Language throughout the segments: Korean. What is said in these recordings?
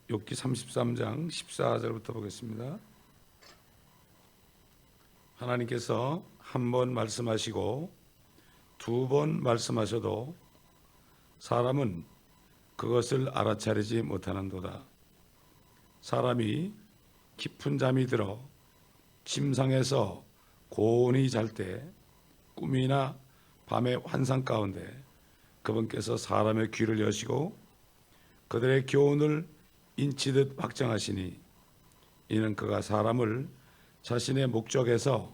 욥기 33장 14절부터 보겠습니다. 하나님께서 한 번 말씀하시고 두 번 말씀하셔도 사람은 그것을 알아차리지 못하는도다. 사람이 깊은 잠이 들어 침상에서 고온히 잘 때 꿈이나 밤의 환상 가운데 그분께서 사람의 귀를 여시고 그들의 교훈을 인치듯 확정하시니 이는 그가 사람을 자신의 목적에서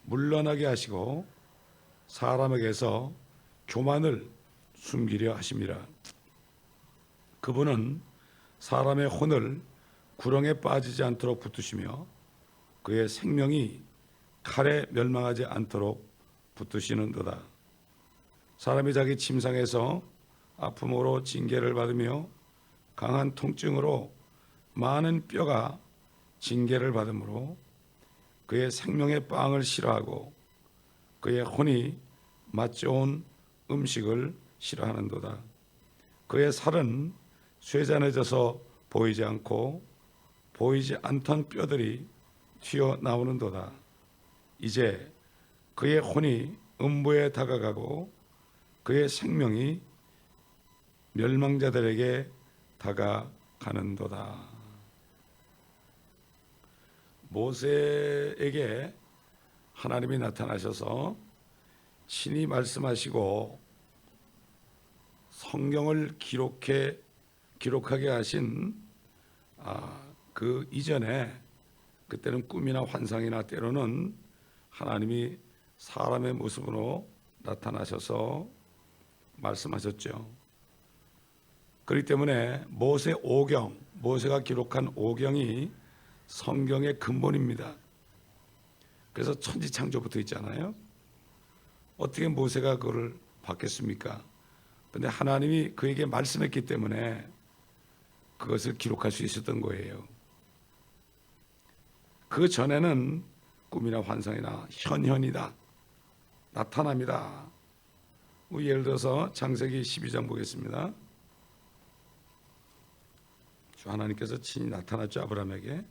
물러나게 하시고 사람에게서 교만을 숨기려 하심이라. 그분은 사람의 혼을 구렁에 빠지지 않도록 붙드시며 그의 생명이 칼에 멸망하지 않도록 붙드시는도다. 사람이 자기 침상에서 아픔으로 징계를 받으며 강한 통증으로 많은 뼈가 징계를 받으므로 그의 생명의 빵을 싫어하고 그의 혼이 맛 좋은 음식을 싫어하는도다. 그의 살은 쇠잔해져서 보이지 않고 보이지 않던 뼈들이 튀어나오는도다. 이제 그의 혼이 음부에 다가가고 그의 생명이 멸망자들에게 다가가는도다. 모세에게 하나님이 나타나셔서 친히 말씀하시고 성경을 기록하게 하신 그 이전에 그때는 꿈이나 환상이나 때로는 하나님이 사람의 모습으로 나타나셔서 말씀하셨죠. 그렇기 때문에 모세가 기록한 오경이 성경의 근본입니다. 그래서 천지창조부터 있잖아요. 어떻게 모세가 그걸 받겠습니까? 그런데 하나님이 그에게 말씀했기 때문에 그것을 기록할 수 있었던 거예요. 그 전에는 꿈이나 환상이나 현현이다, 나타납니다. 예를 들어서 창세기 12장 보겠습니다. 주 하나님께서 친히 나타났죠. 아브라함에게.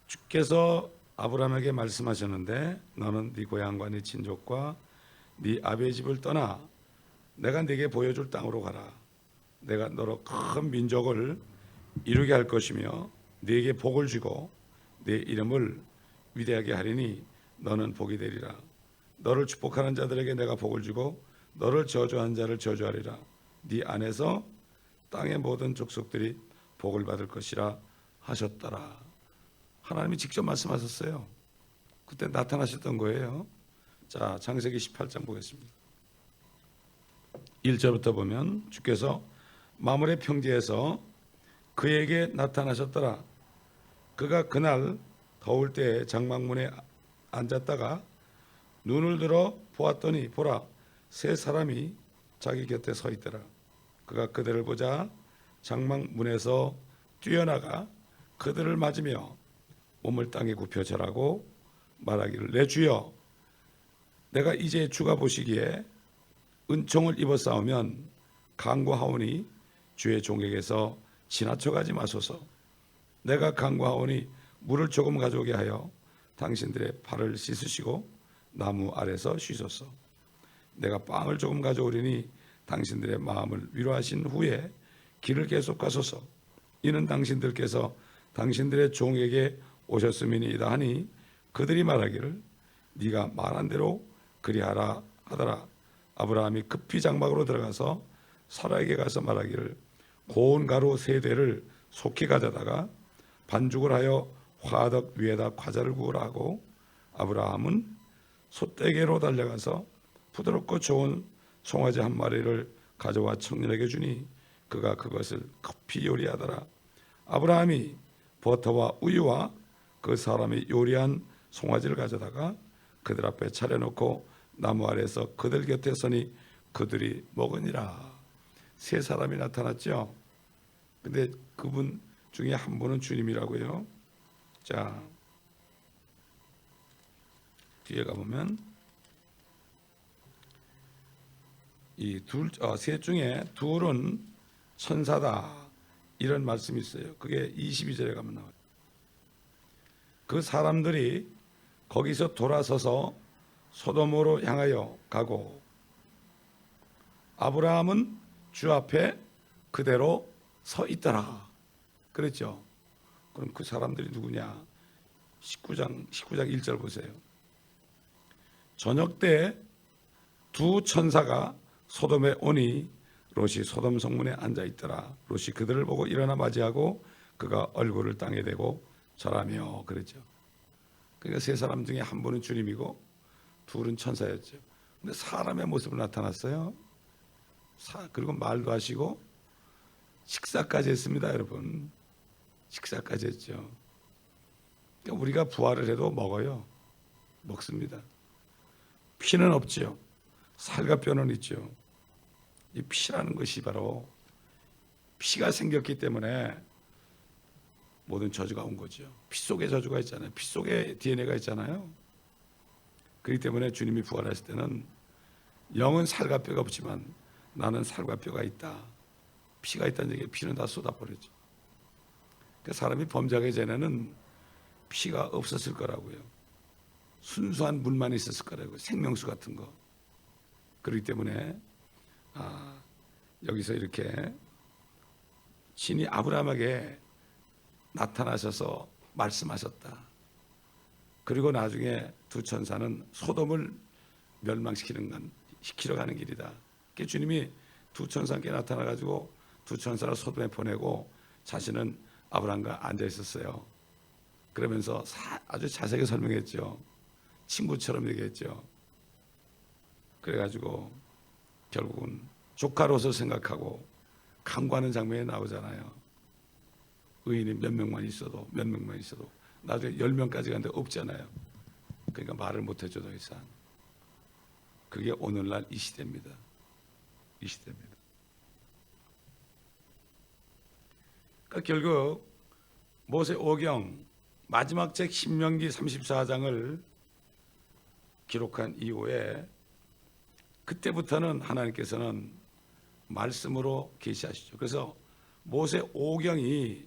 주께서 아브라함에게 말씀하셨는데 너는 네 고향과 네 친족과 네 아비의 집을 떠나 내가 네게 보여줄 땅으로 가라. 내가 너로 큰 민족을 이루게 할 것이며 네게 복을 주고 네 이름을 위대하게 하리니 너는 복이 되리라. 너를 축복하는 자들에게 내가 복을 주고 너를 저주하는 자를 저주하리라. 네 안에서 땅의 모든 족속들이 복을 받을 것이라 하셨더라. 하나님이 직접 말씀하셨어요. 그때 나타나셨던 거예요. 자, 창세기 18장 보겠습니다. 1절부터 보면 주께서 마므레 평지에서 그에게 나타나셨더라. 그가 그날 더울 때에 장막문에 앉았다가 눈을 들어 보았더니 보라, 세 사람이 자기 곁에 서 있더라. 그가 그들을 보자 장막문에서 뛰어나가 그들을 맞으며 몸을 땅에 굽혀 절하고 말하기를 내 주여, 내가 이제 주가 보시기에 은총을 입어 싸우면 간구하오니 주의 종에게서 지나쳐가지 마소서. 내가 간구하오니 물을 조금 가져오게 하여 당신들의 발을 씻으시고 나무 아래서 쉬소서. 내가 빵을 조금 가져오리니 당신들의 마음을 위로하신 후에 길을 계속 가소서. 이는 당신들께서 당신들의 종에게 오셨음이니이다 하니 그들이 말하기를 네가 말한 대로 그리하라 하더라. 아브라함이 급히 장막으로 들어가서 사라에게 가서 말하기를 고운 가루 3대를 속히 가져다가 반죽을 하여 화덕 위에다 과자를 구우라 하고 아브라함은 솥대개로 달려가서 부드럽고 좋은 송아지 한 마리를 가져와 청년에게 주니 그가 그것을 급히 요리하더라. 아브라함이 버터와 우유와 그 사람이 요리한 송아지를 가져다가 그들 앞에 차려놓고 나무 아래서 그들 곁에 서니 그들이 먹으니라. 세 사람이 나타났죠. 근데 그분 중에 한 분은 주님이라고요. 자, 뒤에 가보면 이 셋 중에 둘은 천사다. 이런 말씀이 있어요. 그게 22절에 가면 나와요. 그 사람들이 거기서 돌아서서 소돔으로 향하여 가고 아브라함은 주 앞에 그대로 서 있더라. 그랬죠. 그럼 그 사람들이 누구냐? 19장 1절 보세요. 저녁 때 두 천사가 소돔에 오니 롯이 소돔 성문에 앉아 있더라. 롯이 그들을 보고 일어나 맞이하고 그가 얼굴을 땅에 대고 절하며 그랬죠. 그러니까 세 사람 중에 한 분은 주님이고 둘은 천사였죠. 근데 사람의 모습으로 나타났어요. 그리고 말도 하시고 식사까지 했습니다, 여러분. 식사까지 했죠. 그러니까 우리가 부활을 해도 먹어요. 먹습니다. 피는 없죠. 살과 뼈는 있죠. 이 피라는 것이 바로 피가 생겼기 때문에 모든 저주가 온 거죠. 피 속에 저주가 있잖아요. 피 속에 DNA가 있잖아요. 그렇기 때문에 주님이 부활하실 때는 영은 살과 뼈가 없지만 나는 살과 뼈가 있다. 피가 있다는 얘기에 피는 다 쏟아버렸죠. 그 사람이 범죄하기 전에는 피가 없었을 거라고요. 순수한 물만 있었을 거라고요. 생명수 같은 거. 그렇기 때문에 여기서 이렇게 신이 아브라함에게 나타나셔서 말씀하셨다. 그리고 나중에 두 천사는 소돔을 시키러 가는 길이다. 주님이 두 천사께 나타나가지고 두 천사를 소돔에 보내고 자신은 아브라함과 앉아 있었어요. 그러면서 아주 자세하게 설명했죠. 친구처럼 얘기했죠. 그래가지고 결국은 조카로서 생각하고 간구하는 장면이 나오잖아요. 의인이 몇 명만 있어도 나중에 10명까지 갔는데 없잖아요. 그러니까 말을 못해줘 더 이상. 그게 오늘날 이 시대입니다. 이 시대입니다. 그러니까 결국 모세오경 마지막 책 신명기 34장을 기록한 이후에 그때부터는 하나님께서는 말씀으로 계시하시죠. 그래서 모세오경이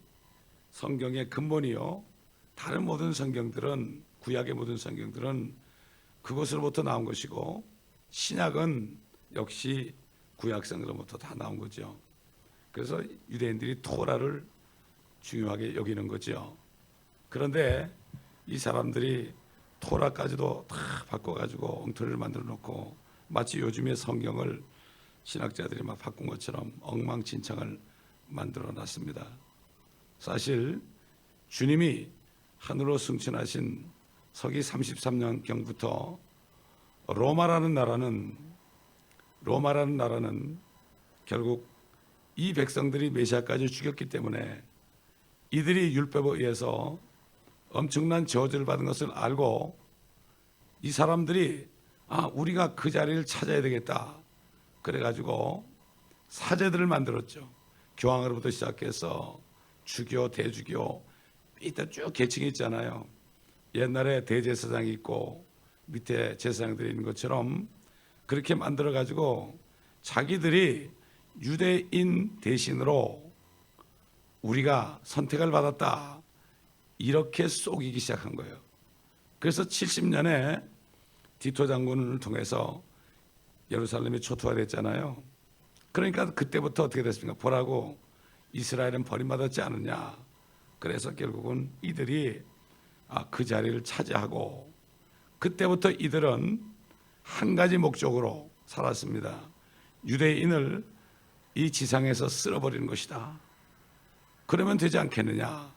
성경의 근본이요. 다른 모든 성경들은 구약의 모든 성경들은 그것으로부터 나온 것이고 신약은 역시 구약성으로부터 다 나온 거죠. 그래서 유대인들이 토라를 중요하게 여기는 거죠. 그런데 이 사람들이 토라까지도 다 바꿔가지고 엉터리를 만들어 놓고 마치 요즘의 성경을 신학자들이 막 바꾼 것처럼 엉망진창을 만들어 놨습니다. 사실 주님이 하늘로 승천하신 서기 33년경부터 로마라는 나라는 결국 이 백성들이 메시아까지 죽였기 때문에 이들이 율법에 의해서 엄청난 저주를 받은 것을 알고 이 사람들이 우리가 그 자리를 찾아야 되겠다. 그래가지고 사제들을 만들었죠. 교황으로부터 시작해서 주교, 대주교 이때 쭉 계층이 있잖아요. 옛날에 대제사장이 있고 밑에 제사장들이 있는 것처럼 그렇게 만들어가지고 자기들이 유대인 대신으로 우리가 선택을 받았다. 이렇게 속이기 시작한 거예요. 그래서 70년에 디토 장군을 통해서 예루살렘이 초토화됐잖아요. 그러니까 그때부터 어떻게 됐습니까? 보라고 이스라엘은 버림받았지 않느냐. 그래서 결국은 이들이 그 자리를 차지하고 그때부터 이들은 한 가지 목적으로 살았습니다. 유대인을 이 지상에서 쓸어버리는 것이다. 그러면 되지 않겠느냐.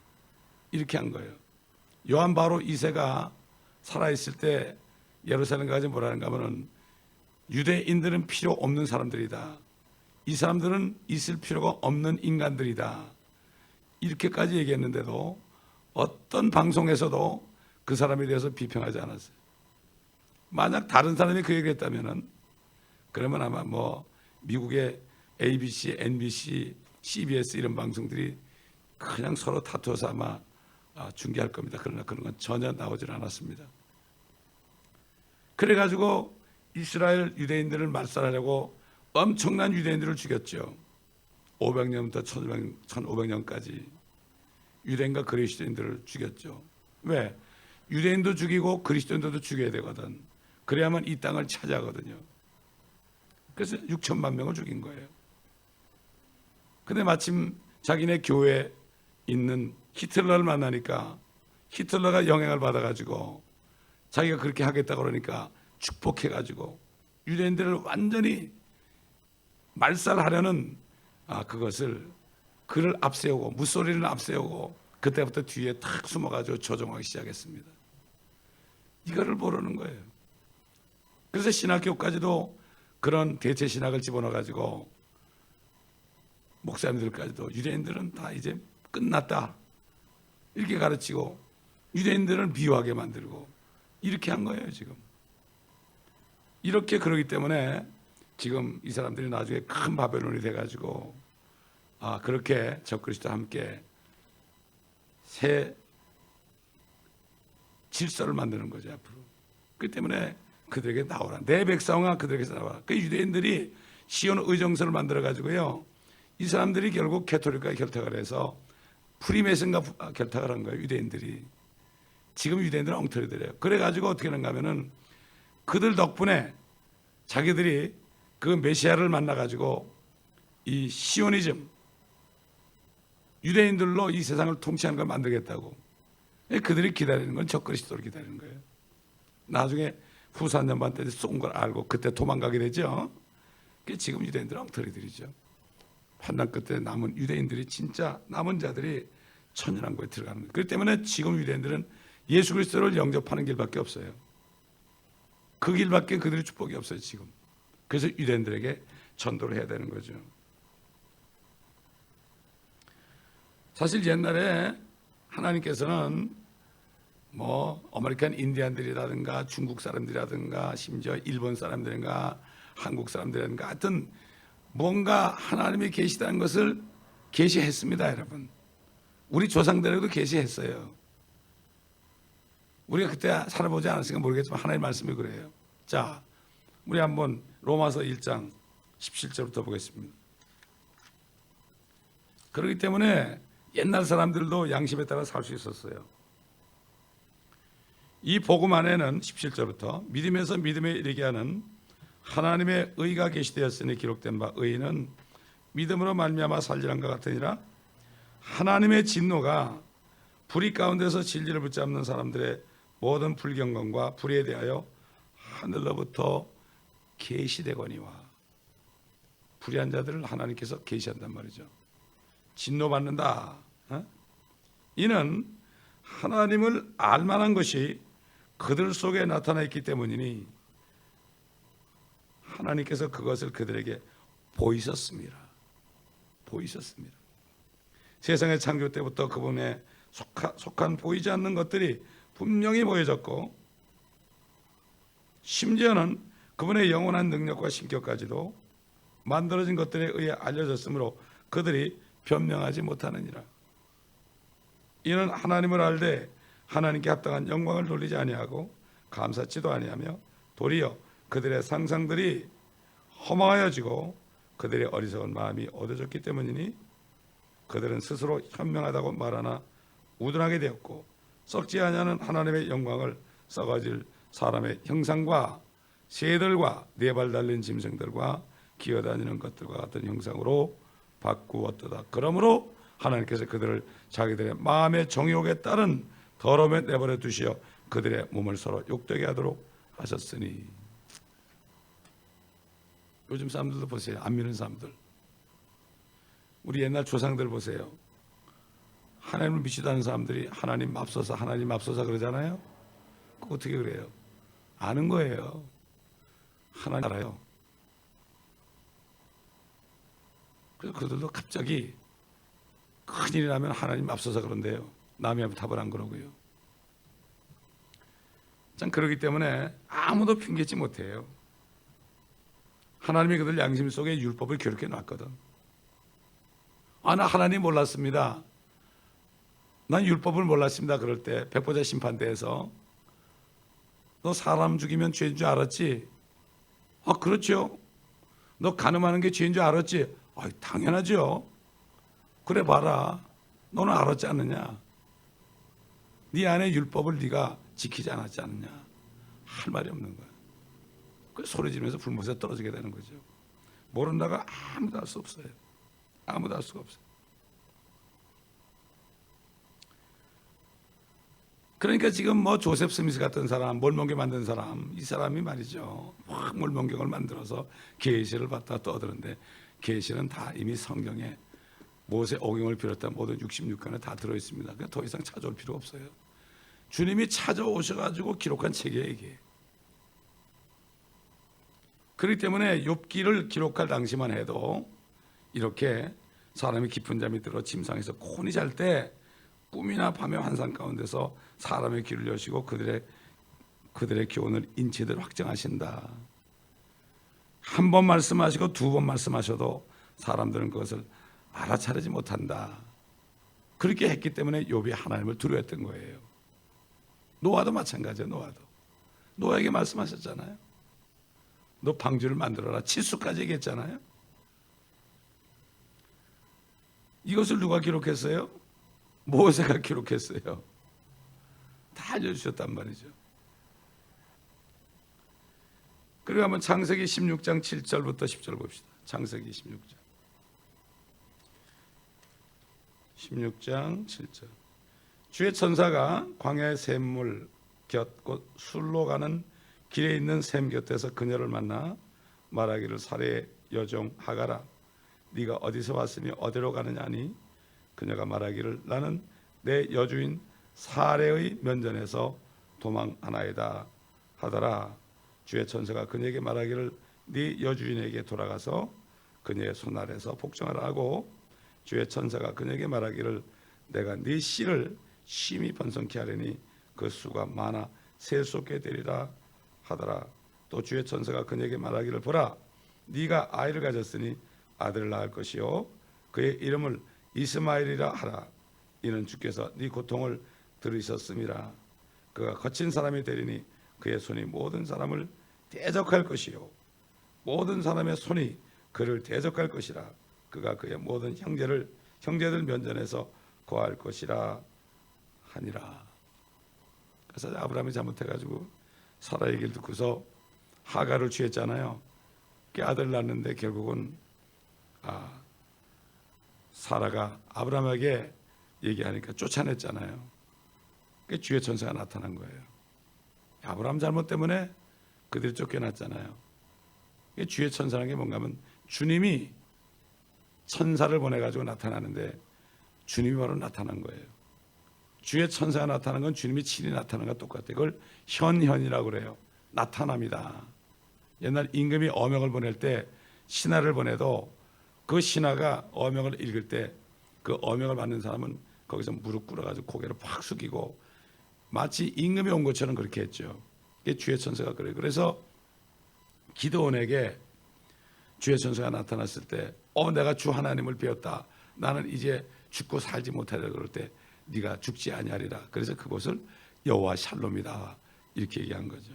이렇게 한 거예요. 요한 바로 2세가 살아있을 때 예루살렘 가지 뭐라는가 하면은 유대인들은 필요 없는 사람들이다. 이 사람들은 있을 필요가 없는 인간들이다. 이렇게까지 얘기했는데도 어떤 방송에서도 그 사람에 대해서 비평하지 않았어요. 만약 다른 사람이 그 얘기를 했다면은 그러면 아마 미국의 ABC, NBC, CBS 이런 방송들이 그냥 서로 다투어서 아마 중계할 겁니다. 그러나 그런 건 전혀 나오질 않았습니다. 그래가지고 이스라엘 유대인들을 말살하려고 엄청난 유대인들을 죽였죠. 500년부터 1500년까지 유대인과 그리스도인들을 죽였죠. 왜? 유대인도 죽이고 그리스도인들도 죽여야 되거든. 그래야만 이 땅을 차지하거든요. 그래서 6천만 명을 죽인 거예요. 근데 마침 자기네 교회에 있는 히틀러를 만나니까 히틀러가 영향을 받아가지고 자기가 그렇게 하겠다고 그러니까 축복해가지고 유대인들을 완전히 말살하려는 그를 앞세우고 무소리를 앞세우고 그때부터 뒤에 탁 숨어가지고 조종하기 시작했습니다. 이거를 모르는 거예요. 그래서 신학교까지도 그런 대체 신학을 집어넣어가지고 목사님들까지도 유대인들은 다 이제 끝났다 이렇게 가르치고 유대인들을 미워하게 만들고 이렇게 한 거예요. 지금 이렇게 그러기 때문에 지금 이 사람들이 나중에 큰 바벨론이 돼가지고 그렇게 적그리스도와 함께 새 질서를 만드는 거죠. 앞으로. 그렇기 때문에 그들에게 나오라. 내 백성아 그들에게서 나와라. 그 유대인들이 시온 의정서를 만들어 가지고요. 이 사람들이 결국 캐톨릭과 결탁을 해서 프리메슨과 결탁을 한 거예요. 유대인들이. 지금 유대인들은 엉터리들이에요. 그래가지고 어떻게 하는가 하면은 그들 덕분에 자기들이 그 메시아를 만나가지고 이 시오니즘 유대인들로 이 세상을 통치하는 걸 만들겠다고 그들이 기다리는 건 적그리스도를 기다리는 거예요. 나중에 후사년반 때 쏜 걸 알고 그때 도망가게 되죠. 지금 유대인들은 엉터리들이죠. 환난 끝에 남은 유대인들이 진짜 남은 자들이 천연왕국에 들어가는 거예요. 그렇기 때문에 지금 유대인들은 예수 그리스도를 영접하는 길밖에 없어요. 그 길밖에 그들의 축복이 없어요. 지금. 그래서 유대인들에게 전도를 해야 되는 거죠. 사실 옛날에 하나님께서는 아메리칸 인디안들이라든가 중국 사람들이라든가 심지어 일본 사람들인가 한국 사람들이라든가 하여튼 뭔가 하나님이 계시다는 것을 계시했습니다. 여러분 우리 조상들에게도 계시했어요. 우리가 그때 살아보지 않았으니까 모르겠지만 하나님의 말씀이 그래요. 자, 우리 한번 로마서 1장 17절부터 보겠습니다. 그렇기 때문에 옛날 사람들도 양심에 따라 살 수 있었어요. 이 복음 안에는 17절부터 믿음에서 믿음에 이르게 하는 하나님의 의가 계시되었으니 기록된 바 의는 믿음으로 말미암아 살리란과 같으니라. 하나님의 진노가 불의 가운데서 진리를 붙잡는 사람들의 모든 불경건과 불의에 대하여 하늘로부터 계시되거니와. 불의한 자들을 하나님께서 계시한단 말이죠. 진노받는다. 이는 하나님을 알만한 것이 그들 속에 나타나 있기 때문이니 하나님께서 그것을 그들에게 보이셨습니다. 세상의 창조 때부터 그분에 속한 보이지 않는 것들이 분명히 보여졌고 심지어는 그분의 영원한 능력과 신격까지도 만들어진 것들에 의해 알려졌으므로 그들이 변명하지 못하느니라. 이는 하나님을 알되 하나님께 합당한 영광을 돌리지 아니하고 감사치도 아니하며 도리어 그들의 상상들이 허망하여지고 그들의 어리석은 마음이 어두워졌기 때문이니 그들은 스스로 현명하다고 말하나 우둔하게 되었고 썩지 아니하는 하나님의 영광을 썩어질 사람의 형상과 새들과 네 발 달린 짐승들과 기어다니는 것들과 같은 형상으로 바꾸었도다. 그러므로 하나님께서 그들을 자기들의 마음의 정욕에 따른 더러움에 내버려 두시어 그들의 몸을 서로 욕되게 하도록 하셨으니. 요즘 사람들도 보세요. 안 믿는 사람들. 우리 옛날 조상들 보세요. 하나님을 믿지도 않는 사람들이 하나님 맙소사 그러잖아요. 그거 어떻게 그래요? 아는 거예요. 하나님 알아요. 그래서 그들도 갑자기 큰일이 나면 하나님 맙소사 그런대요. 남이 하면 답을 안 그러고요. 참 그러기 때문에 아무도 핑계지 못해요. 하나님이 그들 양심 속에 율법을 기록해 놨거든. 나 하나님 몰랐습니다. 난 율법을 몰랐습니다. 그럴 때 백보자 심판대에서 너 사람 죽이면 죄인 줄 알았지? 그렇죠. 너 간음하는 게 죄인 줄 알았지? 당연하죠. 그래 봐라. 너는 알았지 않느냐? 네 안에 율법을 네가 지키지 않았지 않느냐? 할 말이 없는 거야. 그 소리 지르면서 불못에 떨어지게 되는 거죠. 모른다가 아무도 할 수 없어요. 아무도 할 수가 없어요. 그러니까 지금 뭐 조셉 스미스 같은 사람, 몰몬경 만든 사람, 이 사람이 말이죠. 확 몰몬경을 만들어서 계시를 받다 떠드는데 계시는 다 이미 성경에 모세 오경을 비롯한 모든 66권에 다 들어있습니다. 그러니까 더 이상 찾아올 필요 없어요. 주님이 찾아오셔가지고 기록한 책이에요, 이게. 그렇기 때문에 욥기를 기록할 당시만 해도 이렇게 사람이 깊은 잠이 들어 침상에서 곤히 잘 때 꿈이나 밤의 환상 가운데서 사람의 귀를 여시고 그들의 교훈을 인치들 확정하신다. 한 번 말씀하시고 두 번 말씀하셔도 사람들은 그것을 알아차리지 못한다. 그렇게 했기 때문에 욥이 하나님을 두려워했던 거예요. 노아도 마찬가지예요. 노아에게 말씀하셨잖아요. 너 방주를 만들어라. 치수까지 얘기했잖아요. 이것을 누가 기록했어요? 모세가 기록했어요. 다 알려주셨단 말이죠. 그리고 한번 창세기 16장 7절부터 10절 봅시다. 창세기 16장 7절. 주의 천사가 광야의 샘물 곁 곧 술로 가는 길에 있는 샘 곁에서 그녀를 만나 말하기를 사레의 여종 하가라 네가 어디서 왔으니 어디로 가느냐 하니 그녀가 말하기를 나는 내 여주인 사레의 면전에서 도망하나이다 하더라. 주의 천사가 그녀에게 말하기를 네 여주인에게 돌아가서 그녀의 손 아래서 복종하라 하고 주의 천사가 그녀에게 말하기를 내가 네 씨를 심히 번성케 하려니 그 수가 많아 셀 수 없게 되리라 하더라. 또 주의 천사가 그녀에게 말하기를 보라 네가 아이를 가졌으니 아들을 낳을 것이요 그의 이름을 이스마엘이라 하라. 이는 주께서 네 고통을 들으셨음이라. 그가 거친 사람이 되리니 그의 손이 모든 사람을 대적할 것이요 모든 사람의 손이 그를 대적할 것이라. 그가 그의 모든 형제들 면전에서 거할 것이라 하니라. 그래서 아브라함이 잘못해가지고 사라 얘기를 듣고서 하가를 취했잖아요. 그 아들 낳는데 결국은 사라가 아브라함에게 얘기하니까 쫓아냈잖아요. 그 주의 천사가 나타난 거예요. 아브라함 잘못 때문에 그들이 쫓겨났잖아요. 주의 천사라는 게 뭔가 하면 주님이 천사를 보내가지고 나타나는데 주님이 바로 나타난 거예요. 주의 천사가 나타난 건 주님이 친히 나타난 것과 똑같아요. 그걸 현현이라고 그래요. 나타납니다. 옛날 임금이 어명을 보낼 때 신하를 보내도 그 신하가 어명을 읽을 때 그 어명을 받는 사람은 거기서 무릎 꿇어가지고 고개를 팍 숙이고 마치 임금이 온 것처럼 그렇게 했죠. 이게 주의 천사가 그래요. 그래서 기드온에게 주의 천사가 나타났을 때 내가 주 하나님을 배웠다. 나는 이제 죽고 살지 못하리라 그럴 때 네가 죽지 아니하리라. 그래서 그곳을 여호와 샬롬이다 이렇게 얘기한 거죠.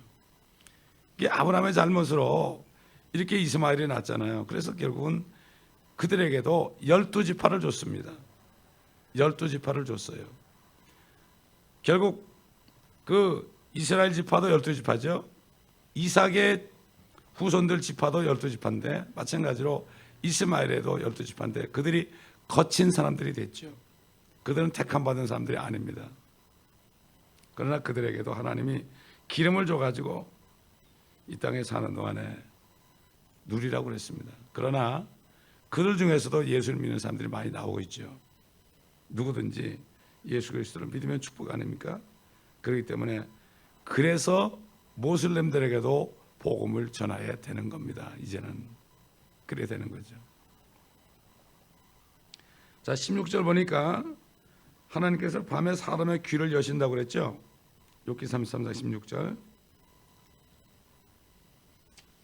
이게 아브라함의 잘못으로 이렇게 이스마엘이 났잖아요. 그래서 결국은 그들에게도 12지파를 줬습니다. 12지파를 줬어요. 결국 그 이스라엘 지파도 12지파죠. 이삭의 후손들 지파도 12지파인데 마찬가지로 이스마엘에도 12지파인데 그들이 거친 사람들이 됐죠. 그들은 택함 받은 사람들이 아닙니다. 그러나 그들에게도 하나님이 기름을 줘가지고 이 땅에 사는 동안에 누리라고 그랬습니다. 그러나 그들 중에서도 예수를 믿는 사람들이 많이 나오고 있죠. 누구든지 예수 그리스도를 믿으면 축복 아닙니까? 그렇기 때문에 그래서 모슬렘들에게도 복음을 전해야 되는 겁니다. 이제는 그래야 되는 거죠. 자, 16절 보니까 하나님께서 밤에 사람의 귀를 여신다고 그랬죠. 욥기 33장 16절.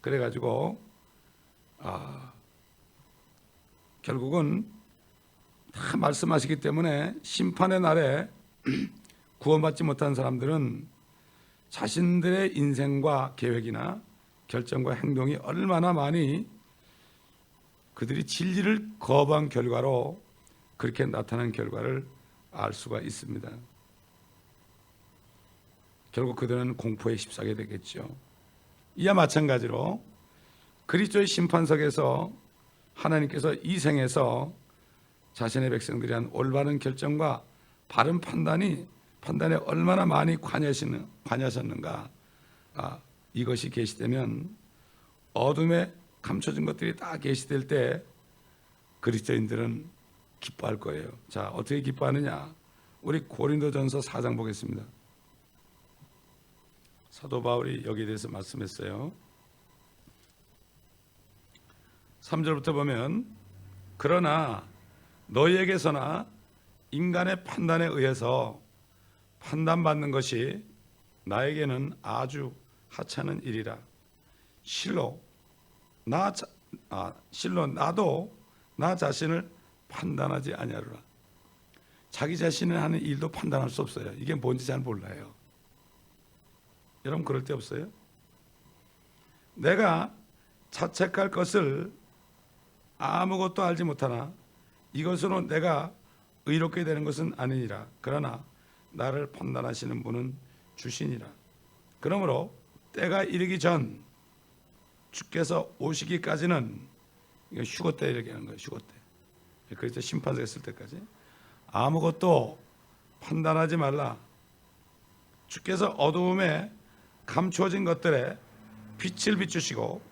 그래가지고 결국은 다 말씀하시기 때문에 심판의 날에 구원받지 못한 사람들은 자신들의 인생과 계획이나 결정과 행동이 얼마나 많이 그들이 진리를 거부한 결과로 그렇게 나타난 결과를 알 수가 있습니다. 결국 그들은 공포에 휩싸게 되겠죠. 이와 마찬가지로 그리스도의 심판석에서 하나님께서 이 생에서 자신의 백성들이 한 올바른 결정과 바른 판단에 얼마나 많이 관여하셨는가, 이것이 계시되면 어둠에 감춰진 것들이 다 계시될 때 그리스도인들은 기뻐할 거예요. 자, 어떻게 기뻐하느냐? 우리 고린도전서 4장 보겠습니다. 사도 바울이 여기에 대해서 말씀했어요. 3절부터 보면, 그러나 너희에게서나 인간의 판단에 의해서 판단받는 것이 나에게는 아주 하찮은 일이라. 실로 나도 나 자신을 판단하지 아니하리라. 자기 자신을 하는 일도 판단할 수 없어요. 이게 뭔지 잘 몰라요. 여러분 그럴 때 없어요? 내가 자책할 것을 아무것도 알지 못하나 이것으로 내가 의롭게 되는 것은 아니니라. 그러나 나를 판단하시는 분은 주시니라. 그러므로 때가 이르기 전 주께서 오시기까지는, 이거 휴거 때 이렇게 하는 거예요. 휴거 때. 그래서 심판서 했을 때까지 아무것도 판단하지 말라. 주께서 어두움에 감추어진 것들에 빛을 비추시고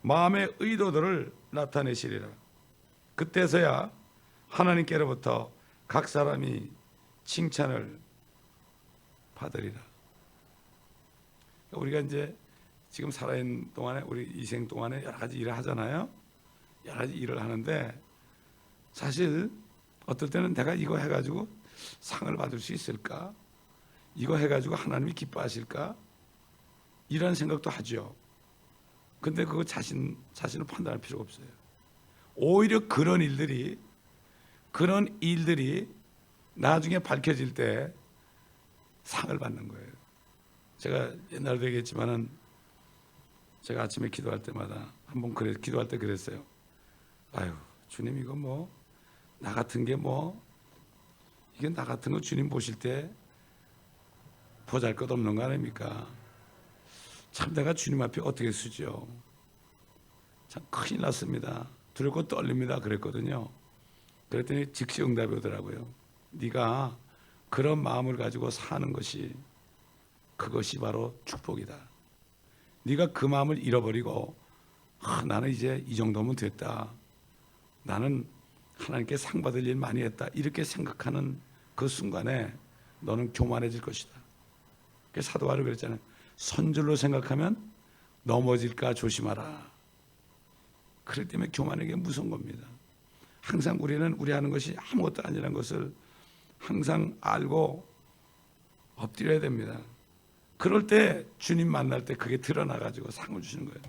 마음의 의도들을 나타내시리라. 그때서야 하나님께로부터 각 사람이 칭찬을 받으리라. 우리가 이제 지금 살아있는 동안에, 우리 이생 동안에 여러 가지 일을 하잖아요. 여러 가지 일을 하는데 사실 어떨 때는 내가 이거 해가지고 상을 받을 수 있을까? 이거 해가지고 하나님이 기뻐하실까? 이런 생각도 하죠. 근데 그거 자신을 판단할 필요가 없어요. 오히려 그런 일들이 나중에 밝혀질 때 상을 받는 거예요. 제가 옛날에도 얘기했지만은 제가 아침에 기도할 때마다 한번 기도할 때 그랬어요. 아유, 주님 이거 뭐 나 같은 게 이게 나 같은 거 주님 보실 때 보잘것없는 거 아닙니까? 참 내가 주님 앞에 어떻게 쓰죠? 참 큰일 났습니다. 두렵고 떨립니다. 그랬거든요. 그랬더니 즉시 응답이 오더라고요. 네가 그런 마음을 가지고 사는 것이, 그것이 바로 축복이다. 네가 그 마음을 잃어버리고 나는 이제 이 정도면 됐다, 나는 하나님께 상 받을 일 많이 했다, 이렇게 생각하는 그 순간에 너는 교만해질 것이다. 그래서 사도 바울이 그랬잖아요. 선줄로 생각하면 넘어질까 조심하라. 그렇기 때문에 교만에게 무서운 겁니다. 항상 우리는 우리 하는 것이 아무것도 아니라는 것을 항상 알고 엎드려야 됩니다. 그럴 때 주님 만날 때 그게 드러나가지고 상을 주시는 거예요.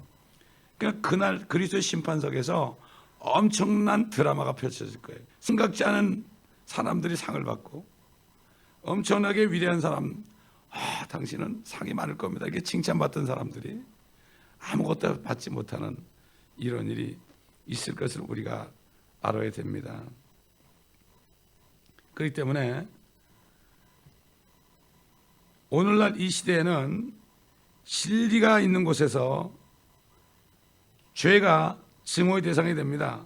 그러니까 그날 그리스도의 심판석에서 엄청난 드라마가 펼쳐질 거예요. 생각지 않은 사람들이 상을 받고, 엄청나게 위대한 사람, 당신은 상이 많을 겁니다, 이게 칭찬받던 사람들이 아무것도 받지 못하는 이런 일이 있을 것을 우리가 알아야 됩니다. 그렇기 때문에 오늘날 이 시대에는 진리가 있는 곳에서 죄가 증오의 대상이 됩니다.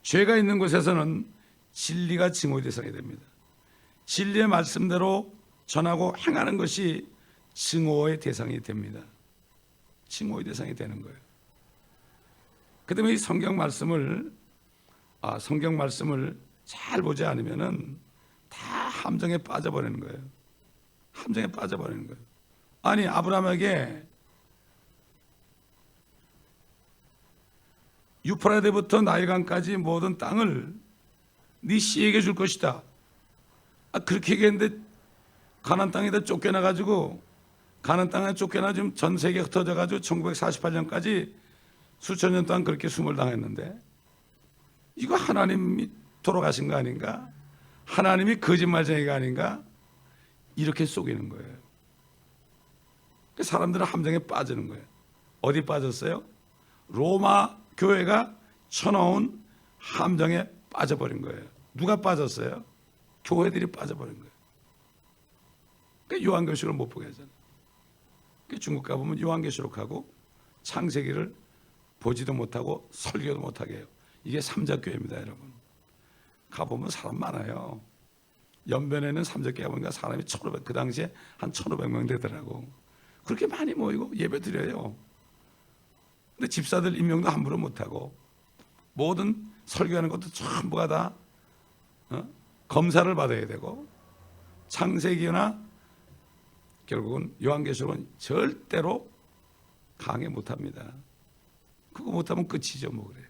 죄가 있는 곳에서는 진리가 증오의 대상이 됩니다. 진리의 말씀대로 전하고 행하는 것이 증오의 대상이 됩니다. 증오의 대상이 되는 거예요. 그 때문에 이 성경 말씀을 잘 보지 않으면은 다 함정에 빠져버리는 거예요. 함정에 빠져버리는 거예요. 아니, 아브라함에게 유프라데부터 나일강까지 모든 땅을 네 씨에게 줄 것이다. 그렇게 얘기했는데 가나안 땅에다 쫓겨나가지고, 가나안 땅에 쫓겨나 지금 전 세계에 흩어져가지고 1948년까지 수천 년 동안 그렇게 숨을 당했는데, 이거 하나님이 돌아가신 거 아닌가? 하나님이 거짓말쟁이가 아닌가? 이렇게 속이는 거예요. 사람들은 함정에 빠지는 거예요. 어디 빠졌어요? 로마 교회가 쳐놓은 함정에 빠져버린 거예요. 누가 빠졌어요? 교회들이 빠져버린 거예요. 그러니까 요한계시록을 못 보게 하잖아요. 그러니까 중국 가보면 요한계시록하고 창세기를 보지도 못하고 설교도 못하게 해요. 이게 삼자교회입니다, 여러분. 가보면 사람 많아요. 연변에는 삼자교회 가보니까 사람이 1,500, 그 당시에 한 1,500명 되더라고. 그렇게 많이 모이고 예배 드려요. 근데 집사들 임명도 함부로 못하고 모든 설교하는 것도 전부가 다 검사를 받아야 되고, 창세기나 결국은 요한계시록은 절대로 강해 못합니다. 그거 못하면 끝이죠, 뭐 그래요.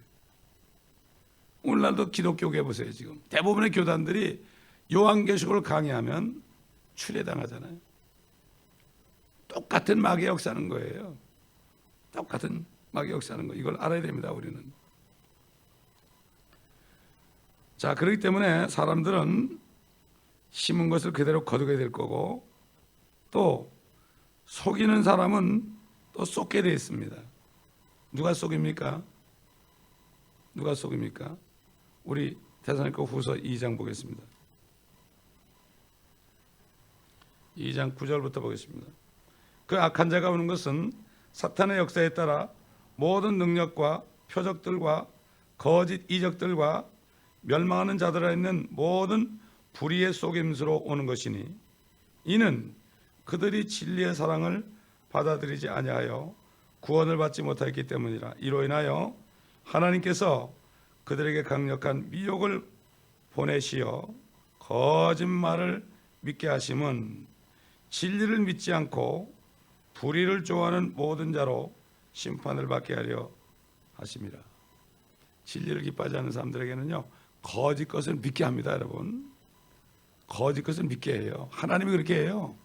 오늘날도 기독교계 보세요. 지금 대부분의 교단들이 요한계시록을 강의하면 추례당하잖아요. 똑같은 마귀의 역사는 거예요. 똑같은 마귀의 역사는 거. 이걸 알아야 됩니다, 우리는. 자, 그렇기 때문에 사람들은 심은 것을 그대로 거두게 될 거고, 또 속이는 사람은 또 쏟게 되어 있습니다. 누가 속입니까? 누가 속입니까? 우리 데살로니가 후서 2장 보겠습니다. 2장 9절부터 보겠습니다. 그 악한 자가 오는 것은 사탄의 역사에 따라 모든 능력과 표적들과 거짓 이적들과 멸망하는 자들에 있는 모든 불의의 속임수로 오는 것이니, 이는 그들이 진리의 사랑을 받아들이지 아니하여 구원을 받지 못하였기 때문이라. 이로 인하여 하나님께서 그들에게 강력한 미혹을 보내시어 거짓말을 믿게 하심은 진리를 믿지 않고 불의를 좋아하는 모든 자로 심판을 받게 하려 하심이라. 진리를 기뻐하지 않는 사람들에게는요, 거짓 것을 믿게 합니다, 여러분. 거짓 것을 믿게 해요. 하나님이 그렇게 해요.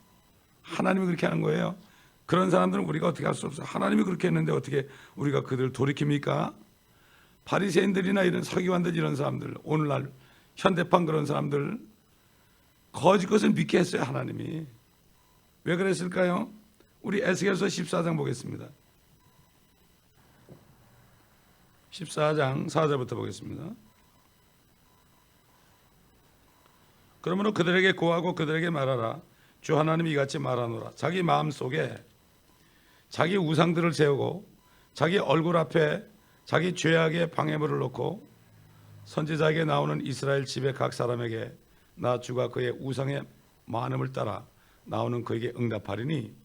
하나님이 그렇게 하는 거예요. 그런 사람들은 우리가 어떻게 할 수 없어요. 하나님이 그렇게 했는데 어떻게 우리가 그들을 돌이킵니까? 바리새인들이나 이런 서기관들, 이런 사람들, 오늘날 현대판 그런 사람들, 거짓 것을 믿게 했어요, 하나님이. 왜 그랬을까요? 우리 에스겔서 14장 보겠습니다. 14장 4절부터 보겠습니다. 그러므로 그들에게 고하고 그들에게 말하라. 주 하나님이 이같이 말하노라. 자기 마음속에 자기 우상들을 세우고 자기 얼굴 앞에 자기 죄악의 방해물을 놓고 선지자에게 나오는 이스라엘 집의 각 사람에게 나 주가 그의 우상의 많음을 따라 나오는 그에게 응답하리니,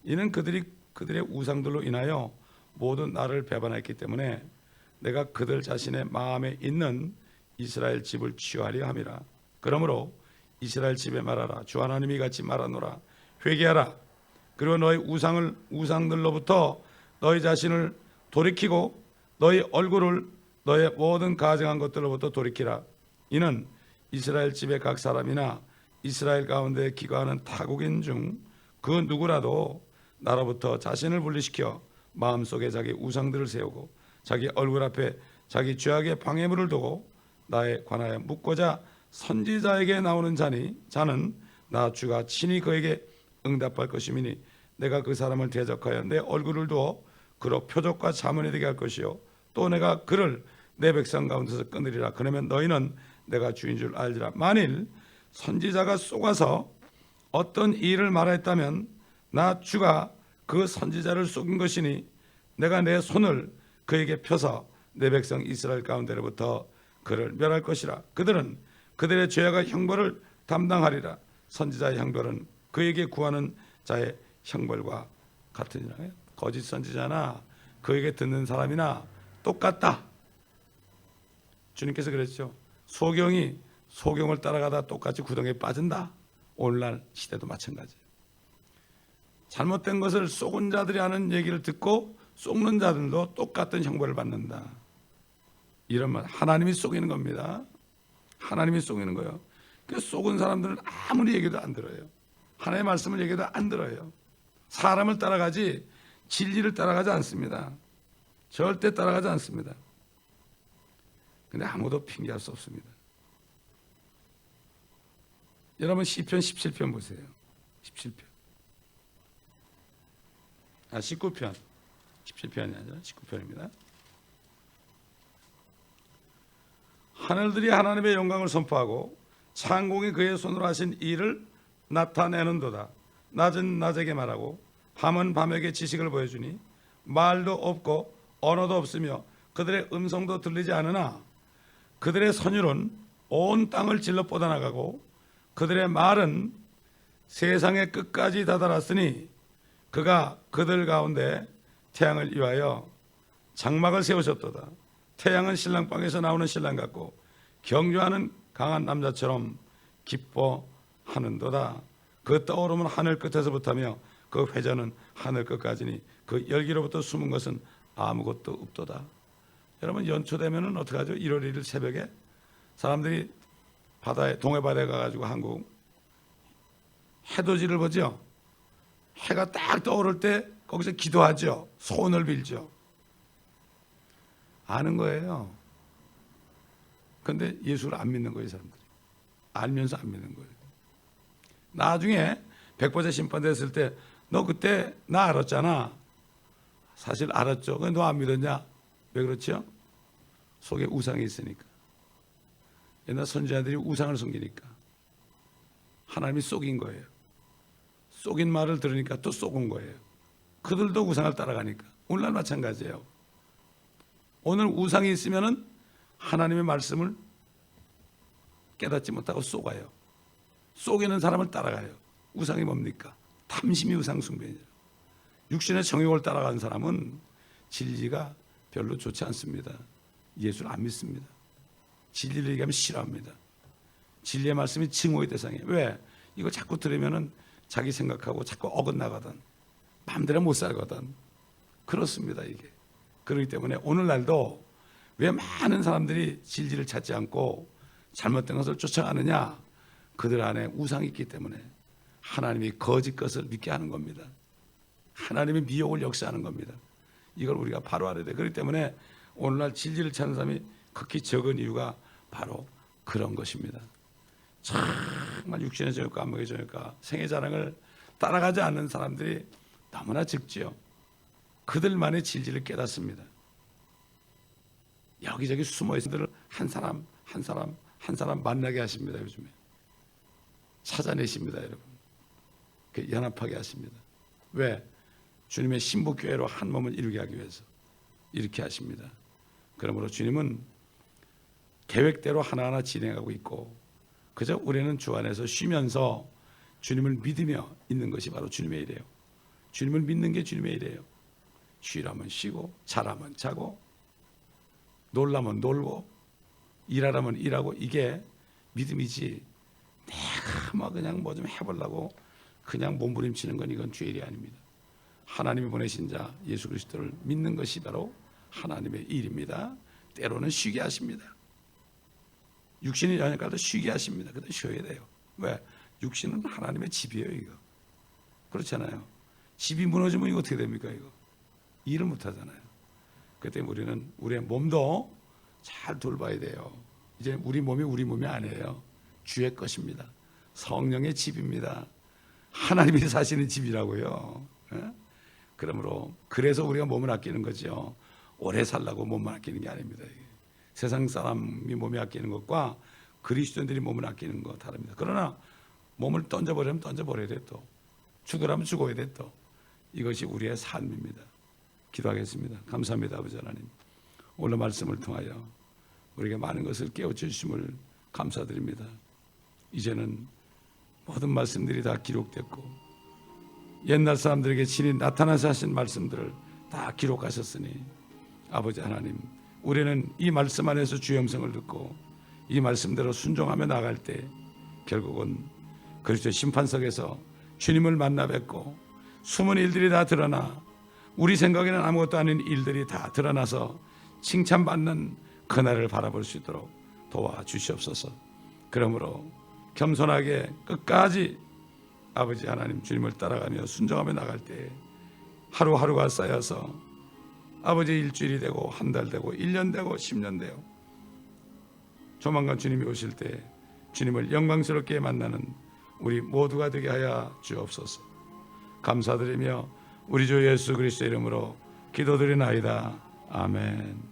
이는 그들이 그들의 우상들로 인하여 모든 나를 배반했기 때문에 내가 그들 자신의 마음에 있는 이스라엘 집을 치유하려 함이라. 그러므로 이스라엘 집에 말하라. 주 하나님이 같이 말하노라. 회개하라. 그리고 너희 우상들로부터 너희 자신을 돌이키고 너희 얼굴을 너의 모든 가증한 것들로부터 돌이키라. 이는 이스라엘 집의 각 사람이나 이스라엘 가운데 기거하는 타국인 중 그 누구라도 나로부터 자신을 분리시켜 마음속에 자기 우상들을 세우고 자기 얼굴 앞에 자기 죄악의 방해물을 두고 나에 관하여 묻고자 선지자에게 나오는 자는 나 주가 친히 그에게 응답할 것이니, 내가 그 사람을 대적하여 내 얼굴을 두어 그로 표적과 자문이 되게 할 것이요, 또 내가 그를 내 백성 가운데서 끊으리라. 그러면 너희는 내가 주인 줄 알리라. 만일 선지자가 속아서 어떤 일을 말했다면 나 주가 그 선지자를 속인 것이니, 내가 내 손을 그에게 펴서 내 백성 이스라엘 가운데로부터 그를 멸할 것이라. 그들은 그들의 죄악의 형벌을 담당하리라. 선지자의 형벌은 그에게 구하는 자의 형벌과 같으니라. 거짓 선지자나 그에게 듣는 사람이나 똑같다. 주님께서 그랬죠. 소경이 소경을 따라가다 똑같이 구덩이에 빠진다. 오늘날 시대도 마찬가지예요. 잘못된 것을 속은 자들이 하는 얘기를 듣고 속는 자들도 똑같은 형벌을 받는다. 이런 말, 하나님이 속이는 겁니다. 하나님이 속이는 거예요. 그 속은 사람들은 아무리 얘기도 안 들어요. 하나님의 말씀을 얘기도 안 들어요. 사람을 따라가지 진리를 따라가지 않습니다. 절대 따라가지 않습니다. 근데 아무도 핑계할 수 없습니다. 여러분 시편 17편 보세요. 17편. 19편. 17편이 아니라 19편입니다. 하늘들이 하나님의 영광을 선포하고 창공이 그의 손으로 하신 일을 나타내는도다. 낮은 낮에게 말하고 밤은 밤에게 지식을 보여주니 말도 없고 언어도 없으며 그들의 음성도 들리지 않으나 그들의 선율은 온 땅을 질러 뻗어나가고 그들의 말은 세상의 끝까지 다다랐으니 그가 그들 가운데 태양을 위하여 장막을 세우셨도다. 태양은 신랑방에서 나오는 신랑 같고 경주하는 강한 남자처럼 기뻐하는도다. 그 떠오르면 하늘 끝에서부터며 그 회전은 하늘 끝까지니 그 열기로부터 숨은 것은 아무것도 없도다. 여러분, 연초되면은 어떻게 하죠? 1월 1일 새벽에 사람들이 바다에, 동해바다에 가가지고 한국 해돋이를 보죠. 해가 딱 떠오를 때 거기서 기도하죠. 소원을 빌죠. 아는 거예요. 그런데 예수를 안 믿는 거예요, 사람들이. 알면서 안 믿는 거예요. 나중에 백보자 심판 됐을 때 너 그때 나 알았잖아. 사실 알았죠. 근데 너 안 믿었냐? 왜 그렇죠? 속에 우상이 있으니까. 옛날 선지자들이 우상을 숨기니까 하나님이 속인 거예요. 속인 말을 들으니까 또 속은 거예요. 그들도 우상을 따라가니까. 오늘날 마찬가지예요. 오늘 우상이 있으면은 하나님의 말씀을 깨닫지 못하고 속아요. 속이는 사람을 따라가요. 우상이 뭡니까? 탐심이 우상 숭배이죠. 육신의 정욕을 따라가는 사람은 진리가 별로 좋지 않습니다. 예수를 안 믿습니다. 진리를 얘기하면 싫어합니다. 진리의 말씀이 증오의 대상이에요. 왜? 이거 자꾸 들으면은 자기 생각하고 자꾸 어긋나거든. 마음대로 못 살거든. 그렇습니다, 이게. 그렇기 때문에 오늘날도 왜 많은 사람들이 진리를 찾지 않고 잘못된 것을 쫓아가느냐? 그들 안에 우상이 있기 때문에 하나님이 거짓 것을 믿게 하는 겁니다. 하나님의 미혹을 역사하는 겁니다. 이걸 우리가 바로 알아야 돼. 그렇기 때문에 오늘날 진리를 찾는 사람이 극히 적은 이유가 바로 그런 것입니다. 정말 육신의 정욕과 안목의 정욕과 생애 자랑을 따라가지 않는 사람들이 너무나 적지요. 그들만의 진리를 깨닫습니다. 여기저기 숨어있는 분들을 한 사람 만나게 하십니다. 요즘에 찾아내십니다. 여러분, 연합하게 하십니다. 왜? 주님의 신부교회로 한 몸을 이루게 하기 위해서 이렇게 하십니다. 그러므로 주님은 계획대로 하나하나 진행하고 있고 그저 우리는 주 안에서 쉬면서 주님을 믿으며 있는 것이 바로 주님의 일이에요. 주님을 믿는 게 주님의 일이에요. 쉬라면 쉬고 자라면 자고 놀라면 놀고 일하라면 일하고, 이게 믿음이지 내가 뭐 그냥 뭐 좀 해보려고 그냥 몸부림치는 건 이건 주의 일이 아닙니다. 하나님이 보내신 자 예수 그리스도를 믿는 것이 바로 하나님의 일입니다. 때로는 쉬게 하십니다. 육신이 연약할때 쉬게 하십니다. 그때 쉬어야 돼요. 왜? 육신은 하나님의 집이에요. 이거 그렇잖아요. 집이 무너지면 이거 어떻게 됩니까? 이거 일을 못 하잖아요. 그때 우리는 우리의 몸도 잘 돌봐야 돼요. 이제 우리 몸이 아니에요. 주의 것입니다. 성령의 집입니다. 하나님이 사시는 집이라고요. 그러므로 그래서 우리가 몸을 아끼는 거죠. 오래 살라고 몸을 아끼는 게 아닙니다. 이게. 세상 사람이 몸을 아끼는 것과 그리스도인들이 몸을 아끼는 거 다릅니다. 그러나 몸을 던져버리면 던져버려야 돼. 또 죽으라면 죽어야 돼. 또 이것이 우리의 삶입니다. 기도하겠습니다. 감사합니다, 아버지 하나님. 오늘 말씀을 통하여 우리에게 많은 것을 깨워주심을 감사드립니다. 이제는 모든 말씀들이 다 기록됐고 옛날 사람들에게 친히 나타나서 하신 말씀들을 다 기록하셨으니 아버지 하나님, 우리는 이 말씀 안에서 주의 음성을 듣고 이 말씀대로 순종하며 나갈 때 결국은 그리스도의 심판석에서 주님을 만나 뵙고 숨은 일들이 다 드러나 우리 생각에는 아무것도 아닌 일들이 다 드러나서 칭찬받는 그날을 바라볼 수 있도록 도와주시옵소서. 그러므로 겸손하게 끝까지 아버지 하나님 주님을 따라가며 순종하며 나갈 때 하루하루가 쌓여서 아버지 일주일이 되고 한 달 되고 1년 되고 10년 되고 조만간 주님이 오실 때 주님을 영광스럽게 만나는 우리 모두가 되게 하여 주옵소서. 감사드리며 우리 주 예수 그리스도의 이름으로 기도드리나이다. 아멘.